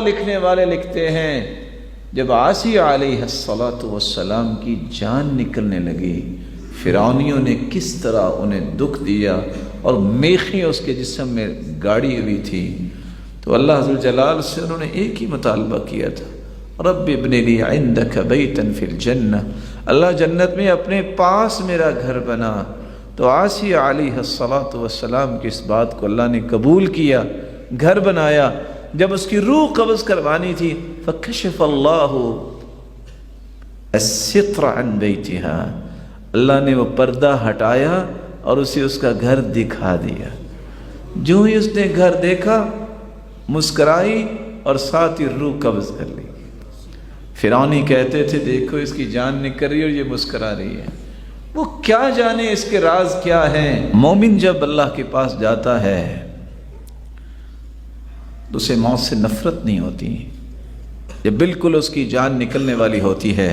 لکھنے والے لکھتے ہیں جب عاصی علیہ الصلاۃ والسلام کی جان نکلنے لگی، فرعونیوں نے کس طرح انہیں دکھ دیا اور میخیں اس کے جسم میں گاڑی ہوئی تھی، تو اللہ ذوالجلال سے انہوں نے ایک ہی مطالبہ کیا تھا، رب ابن لی عندک بیتا فی الجنہ، اللہ جنت میں اپنے پاس میرا گھر بنا۔ تو عاصی علیہ الصلاۃ والسلام کی اس بات کو اللہ نے قبول کیا، گھر بنایا۔ جب اس کی روح قبض کروانی تھی فکشف اللہ الستر عن بیتہا، اللہ نے وہ پردہ ہٹایا اور اسے اس کا گھر دکھا دیا۔ جو ہی اس نے گھر دیکھا مسکرائی اور ساتھ ہی روح قبض کر لی۔ فرعونی کہتے تھے دیکھو اس کی جان نکل رہی ہے اور یہ مسکرا رہی ہے، وہ کیا جانے اس کے راز کیا ہیں۔ مومن جب اللہ کے پاس جاتا ہے تو اسے موت سے نفرت نہیں ہوتی، جب بالکل اس کی جان نکلنے والی ہوتی ہے۔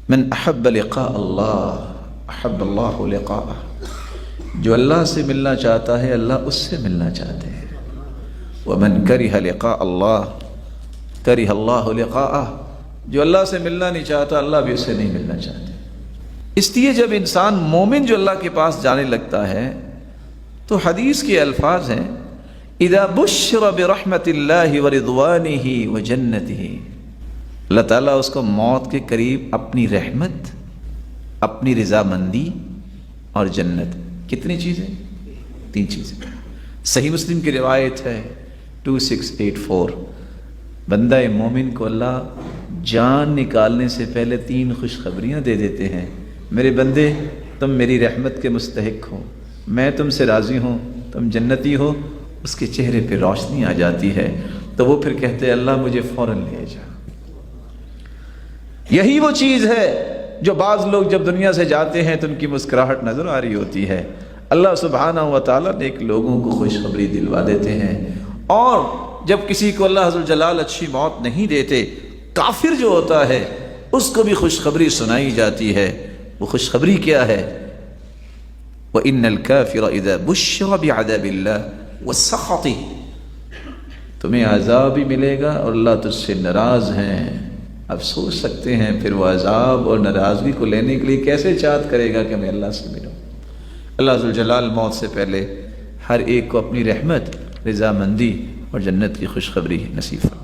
من احب لقاء اللہ احب اللہ لقاءہ، جو اللہ سے ملنا چاہتا ہے اللہ اس سے ملنا چاہتے ہیں۔ ومن کرہ لقاء اللہ کرہ اللہ لقاءہ، جو اللہ سے ملنا نہیں چاہتا اللہ بھی اس سے نہیں ملنا چاہتے۔ اس لیے جب انسان مومن جو اللہ کے پاس جانے لگتا ہے تو حدیث کے الفاظ ہیں اذا بشر برحمت اللہ ورضوانہ وجنتہ، اللہ تعالیٰ اس کو موت کے قریب اپنی رحمت، اپنی رضامندی اور جنت، کتنی چیزیں؟ 3 چیزیں۔ صحیح مسلم کی روایت ہے 2684، بندہ مومن کو اللہ جان نکالنے سے پہلے 3 خوشخبریاں دے دیتے ہیں، میرے بندے تم میری رحمت کے مستحق ہو، میں تم سے راضی ہوں، تم جنتی ہو۔ اس کے چہرے پہ روشنی آ جاتی ہے تو وہ پھر کہتے ہیں اللہ مجھے فوراً لے جا۔ یہی وہ چیز ہے جو بعض لوگ جب دنیا سے جاتے ہیں تو ان کی مسکراہٹ نظر آ رہی ہوتی ہے، اللہ سبحانہ و تعالیٰ نے ایک لوگوں کو خوشخبری دلوا دیتے ہیں۔ اور جب کسی کو اللہ ذوالجلال اچھی موت نہیں دیتے، کافر جو ہوتا ہے اس کو بھی خوشخبری سنائی جاتی ہے۔ وہ خوشخبری کیا ہے؟ وَإِنَّ الْكَافِرَ إِذَا بُشِّرَ بِعَذَابِ اللَّهِ وَالسَّخَطِ، تمہیں عذاب بھی ملے گا اور اللہ تجھ سے ناراض ہیں۔ اب سوچ سکتے ہیں پھر وہ عذاب اور ناراضگی کو لینے کے لیے کیسے چاہت کرے گا کہ میں اللہ سے ملوں۔ اللہ ذوالجلال موت سے پہلے ہر ایک کو اپنی رحمت، رضامندی اور جنت کی خوشخبری نصیب فرمائے۔